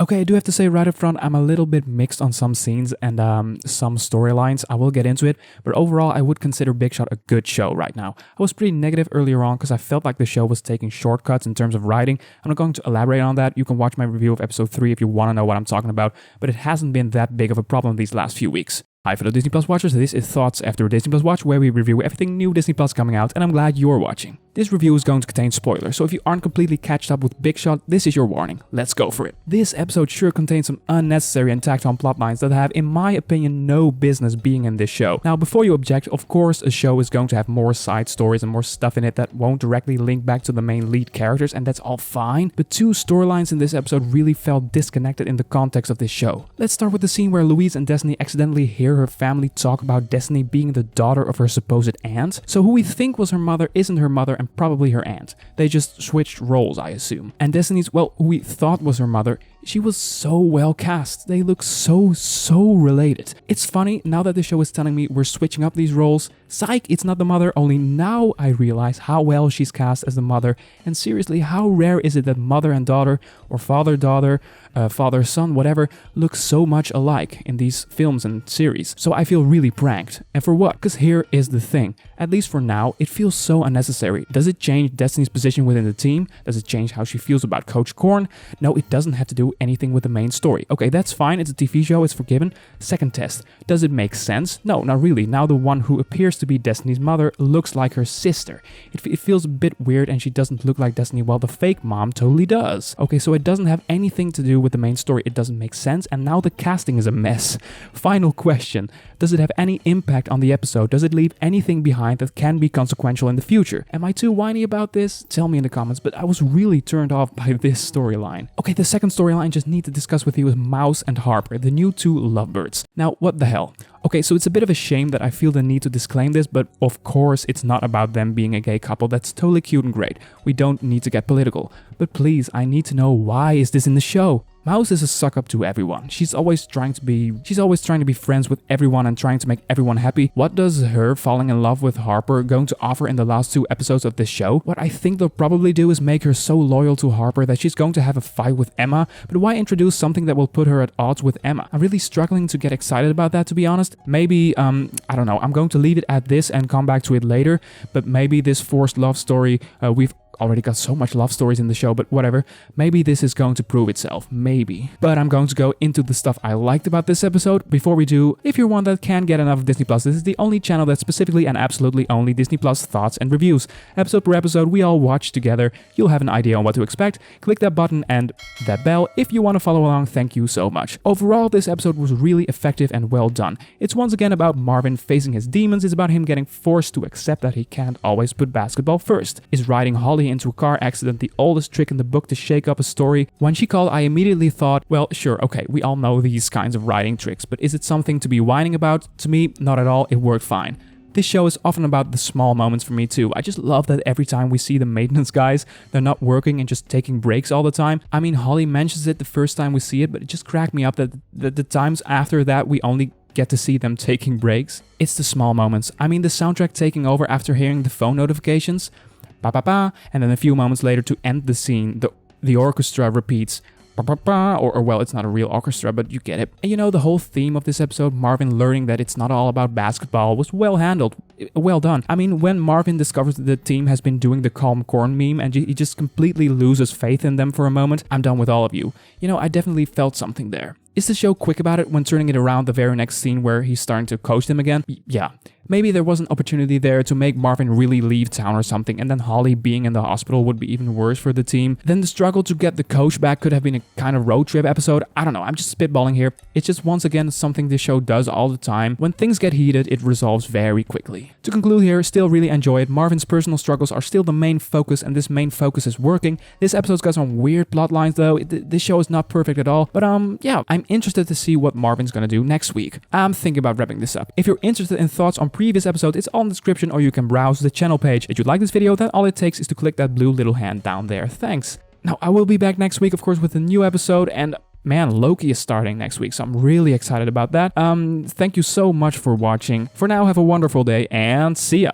Okay, I do have to say right up front, I'm a little bit mixed on some scenes and some storylines. I will get into it, but overall, I would consider Big Shot a good show right now. I was pretty negative earlier on because I felt like the show was taking shortcuts in terms of writing. I'm not going to elaborate on that. You can watch my review of episode 3 if you want to know what I'm talking about, but it hasn't been that big of a problem these last few weeks. Hi fellow Disney Plus watchers, this is Thoughts After a Disney Plus Watch, where we review everything new Disney Plus coming out, and I'm glad you're watching. This review is going to contain spoilers, so if you aren't completely catched up with Big Shot, this is your warning. Let's go for it. This episode sure contains some unnecessary and tacked on plot lines that have, in my opinion, no business being in this show. Now, before you object, of course, a show is going to have more side stories and more stuff in it that won't directly link back to the main lead characters, and that's all fine, but two storylines in this episode really felt disconnected in the context of this show. Let's start with the scene where Louise and Destiny accidentally hear her family talk about Destiny being the daughter of her supposed aunt. So who we think was her mother isn't her mother and probably her aunt. They just switched roles, I assume. And Destiny's, well, who we thought was her mother, she was so well cast. They look so related. It's funny, now that the show is telling me we're switching up these roles, psych, it's not the mother, only now I realize how well she's cast as the mother, and seriously, how rare is it that mother and daughter, or father-daughter, father-son, whatever, look so much alike in these films and series. So I feel really pranked. And for what? Because here is the thing. At least for now, it feels so unnecessary. Does it change Destiny's position within the team? Does it change how she feels about Coach Korn? No, it doesn't have to do anything with the main story. Okay, that's fine, it's a TV show, it's forgiven. Second test, does it make sense? No, not really. Now the one who appears to be Destiny's mother looks like her sister. It feels a bit weird and she doesn't look like Destiny while the fake mom totally does. Okay, so it doesn't have anything to do with the main story, it doesn't make sense, and now the casting is a mess. Final question, does it have any impact on the episode? Does it leave anything behind that can be consequential in the future? Am I too whiny about this? Tell me in the comments, but I was really turned off by this storyline. Okay, the second storyline I just need to discuss with you is Mouse and Harper, the new two lovebirds. Now, what the hell? Okay, so it's a bit of a shame that I feel the need to disclaim this, but of course it's not about them being a gay couple. That's totally cute and great. We don't need to get political. But please, I need to know, why is this in the show? Mouse is a suck up to everyone. She's always trying to be friends with everyone and trying to make everyone happy. What does her falling in love with Harper going to offer in the last 2 episodes of this show? What I think they'll probably do is make her so loyal to Harper that she's going to have a fight with Emma, but why introduce something that will put her at odds with Emma? I'm really struggling to get excited about that, to be honest. Maybe, I don't know, I'm going to leave it at this and come back to it later, but maybe this forced love story, we've already got so much love stories in the show, but whatever. Maybe this is going to prove itself. Maybe. But I'm going to go into the stuff I liked about this episode. Before we do, if you're one that can't get enough of Disney Plus, this is the only channel that specifically and absolutely only Disney Plus thoughts and reviews. Episode per episode, we all watch together. You'll have an idea on what to expect. Click that button and that bell if you want to follow along. Thank you so much. Overall, this episode was really effective and well done. It's once again about Marvin facing his demons. It's about him getting forced to accept that he can't always put basketball first. Is riding Holly into a car accident the oldest trick in the book to shake up a story? When she called, I immediately thought, well, sure, okay, we all know these kinds of writing tricks, but is it something to be whining about? To me, not at all. It worked fine. This show is often about the small moments for me too. I just love that every time we see the maintenance guys, they're not working and just taking breaks all the time. I mean, Holly mentions it the first time we see it, but it just cracked me up that the times after that we only get to see them taking breaks. It's the small moments. I mean, the soundtrack taking over after hearing the phone notifications, ba ba ba, and then a few moments later to end the scene, the orchestra repeats, ba ba ba, or well, it's not a real orchestra, but you get it. And you know, the whole theme of this episode, Marvin learning that it's not all about basketball, was well handled. Well done. I mean, when Marvin discovers that the team has been doing the calm corn meme and he just completely loses faith in them for a moment, I'm done with all of you. You know, I definitely felt something there. Is the show quick about it when turning it around the very next scene where he's starting to coach them again? Yeah. Maybe there was an opportunity there to make Marvin really leave town or something, and then Holly being in the hospital would be even worse for the team. Then the struggle to get the coach back could have been a kind of road trip episode. I don't know, I'm just spitballing here. It's just once again something this show does all the time. When things get heated, it resolves very quickly. To conclude here, still really enjoy it. Marvin's personal struggles are still the main focus, and this main focus is working. This episode's got some weird plot lines though. This show is not perfect at all, but yeah, I'm interested to see what Marvin's gonna do next week. I'm thinking about wrapping this up. If you're interested in thoughts on previous episodes, it's all in the description, or you can browse the channel page. If you like this video, then all it takes is to click that blue little hand down there. Thanks. Now, I will be back next week, of course, with a new episode, and man, Loki is starting next week, so I'm really excited about that. Thank you so much for watching. For now, have a wonderful day, and see ya!